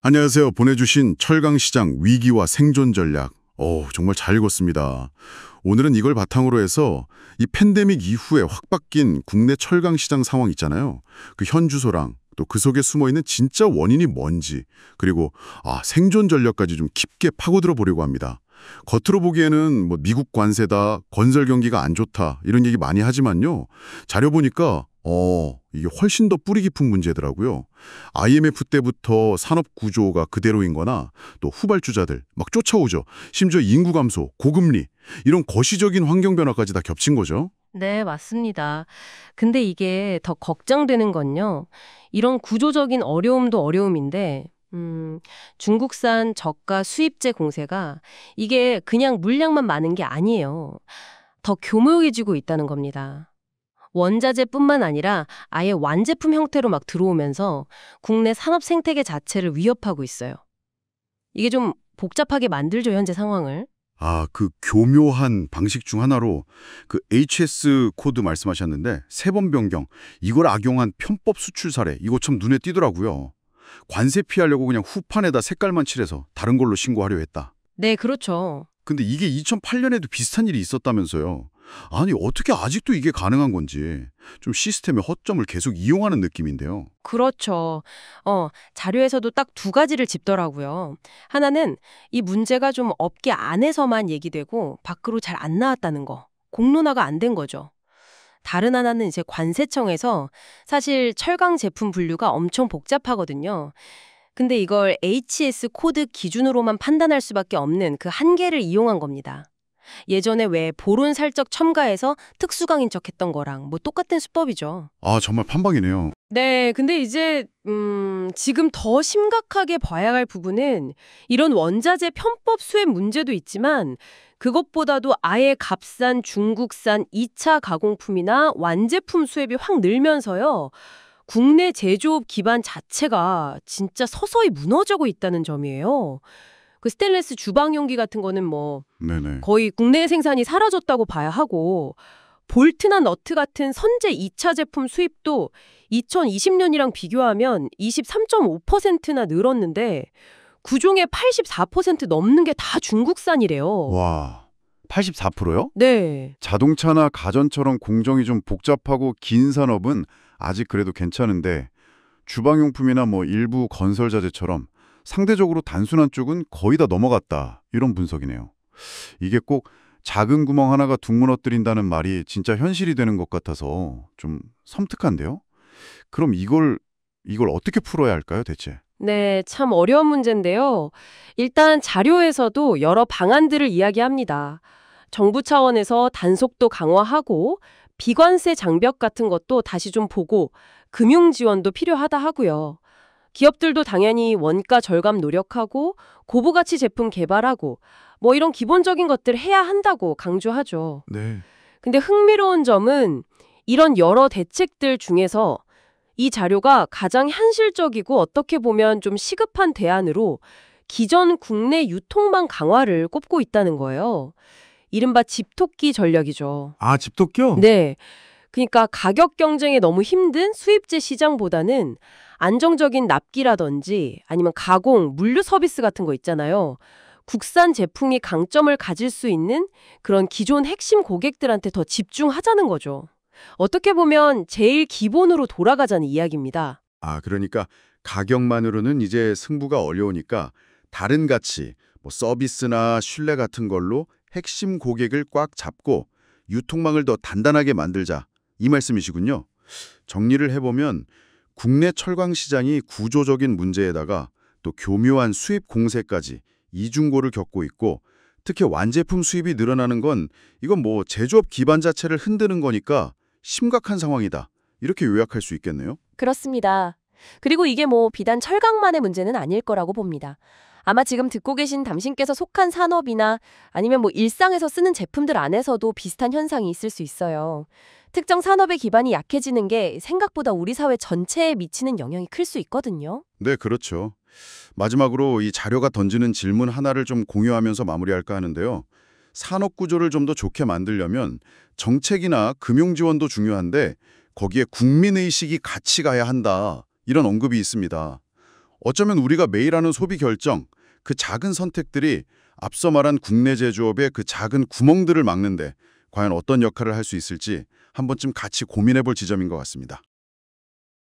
안녕하세요. 보내주신 철강시장 위기와 생존 전략. 정말 잘 읽었습니다. 오늘은 이걸 바탕으로 해서 이 팬데믹 이후에 확 바뀐 국내 철강시장 상황 있잖아요. 그 현 주소랑 또 그 속에 숨어있는 진짜 원인이 뭔지, 그리고 생존 전략까지 좀 깊게 파고들어 보려고 합니다. 겉으로 보기에는 뭐 미국 관세다, 건설 경기가 안 좋다 이런 얘기 많이 하지만요. 자료 보니까 이게 훨씬 더 뿌리 깊은 문제더라고요. IMF 때부터 산업 구조가 그대로인 거나 또 후발주자들 막 쫓아오죠. 심지어 인구 감소, 고금리 이런 거시적인 환경 변화까지 다 겹친 거죠. 네, 맞습니다. 근데 이게 더 걱정되는 건요. 이런 구조적인 어려움도 어려움인데, 중국산 저가 수입제 공세가 이게 그냥 물량만 많은 게 아니에요. 더 교묘해지고 있다는 겁니다. 원자재뿐만 아니라 아예 완제품 형태로 막 들어오면서 국내 산업 생태계 자체를 위협하고 있어요. 이게 좀 복잡하게 만들죠, 현재 상황을. 그 교묘한 방식 중 하나로 그 HS 코드 말씀하셨는데 세 번 변경, 이걸 악용한 편법 수출 사례, 이거 참 눈에 띄더라고요. 관세 피하려고 그냥 후판에다 색깔만 칠해서 다른 걸로 신고하려 했다. 네, 그렇죠. 근데 이게 2008년에도 비슷한 일이 있었다면서요. 아니, 어떻게 아직도 이게 가능한 건지 좀 시스템의 허점을 계속 이용하는 느낌인데요. 그렇죠. 자료에서도 딱 두 가지를 짚더라고요. 하나는 이 문제가 좀 업계 안에서만 얘기되고 밖으로 잘 안 나왔다는 거. 공론화가 안 된 거죠. 다른 하나는 이제 관세청에서 사실 철강 제품 분류가 엄청 복잡하거든요. 근데 이걸 HS 코드 기준으로만 판단할 수밖에 없는 그 한계를 이용한 겁니다. 예전에 왜 보론 살적 첨가해서 특수강인 척했던 거랑 뭐 똑같은 수법이죠. 정말 판박이네요. 네, 근데 이제 지금 더 심각하게 봐야 할 부분은 이런 원자재 편법 수입 문제도 있지만 그것보다도 아예 값싼 중국산 2차 가공품이나 완제품 수입이 확 늘면서요. 국내 제조업 기반 자체가 진짜 서서히 무너지고 있다는 점이에요. 그 스테인리스 주방용기 같은 거는 뭐 네네. 거의 국내 생산이 사라졌다고 봐야 하고 볼트나 너트 같은 선제 2차 제품 수입도 2020년이랑 비교하면 23.5%나 늘었는데 그중에 84% 넘는 게 다 중국산이래요. 와, 84%요? 네. 자동차나 가전처럼 공정이 좀 복잡하고 긴 산업은 아직 그래도 괜찮은데 주방용품이나 뭐 일부 건설 자재처럼 상대적으로 단순한 쪽은 거의 다 넘어갔다. 이런 분석이네요. 이게 꼭 작은 구멍 하나가 둥 무너뜨린다는 말이 진짜 현실이 되는 것 같아서 좀 섬뜩한데요. 그럼 이걸 어떻게 풀어야 할까요, 대체? 네, 참 어려운 문제인데요. 일단 자료에서도 여러 방안들을 이야기합니다. 정부 차원에서 단속도 강화하고 비관세 장벽 같은 것도 다시 좀 보고 금융 지원도 필요하다 하고요. 기업들도 당연히 원가 절감 노력하고 고부가치 제품 개발하고 뭐 이런 기본적인 것들 해야 한다고 강조하죠. 네. 근데 흥미로운 점은 이런 여러 대책들 중에서 이 자료가 가장 현실적이고 어떻게 보면 좀 시급한 대안으로 기존 국내 유통망 강화를 꼽고 있다는 거예요. 이른바 집토끼 전략이죠. 집토끼요? 네. 그러니까 가격 경쟁에 너무 힘든 수입제 시장보다는 안정적인 납기라든지 아니면 가공, 물류 서비스 같은 거 있잖아요. 국산 제품이 강점을 가질 수 있는 그런 기존 핵심 고객들한테 더 집중하자는 거죠. 어떻게 보면 제일 기본으로 돌아가자는 이야기입니다. 그러니까 가격만으로는 이제 승부가 어려우니까 다른 가치, 뭐 서비스나 신뢰 같은 걸로 핵심 고객을 꽉 잡고 유통망을 더 단단하게 만들자. 이 말씀이시군요. 정리를 해보면 국내 철강 시장이 구조적인 문제에다가 또 교묘한 수입 공세까지 이중고를 겪고 있고 특히 완제품 수입이 늘어나는 건 이건 뭐 제조업 기반 자체를 흔드는 거니까 심각한 상황이다. 이렇게 요약할 수 있겠네요. 그렇습니다. 그리고 이게 뭐 비단 철강만의 문제는 아닐 거라고 봅니다. 아마 지금 듣고 계신 당신께서 속한 산업이나 아니면 뭐 일상에서 쓰는 제품들 안에서도 비슷한 현상이 있을 수 있어요. 특정 산업의 기반이 약해지는 게 생각보다 우리 사회 전체에 미치는 영향이 클 수 있거든요. 네, 그렇죠. 마지막으로 이 자료가 던지는 질문 하나를 좀 공유하면서 마무리할까 하는데요. 산업 구조를 좀 더 좋게 만들려면 정책이나 금융 지원도 중요한데 거기에 국민의식이 같이 가야 한다. 이런 언급이 있습니다. 어쩌면 우리가 매일 하는 소비 결정, 그 작은 선택들이 앞서 말한 국내 제조업의 그 작은 구멍들을 막는데 과연 어떤 역할을 할 수 있을지 한 번쯤 같이 고민해 볼 지점인 것 같습니다.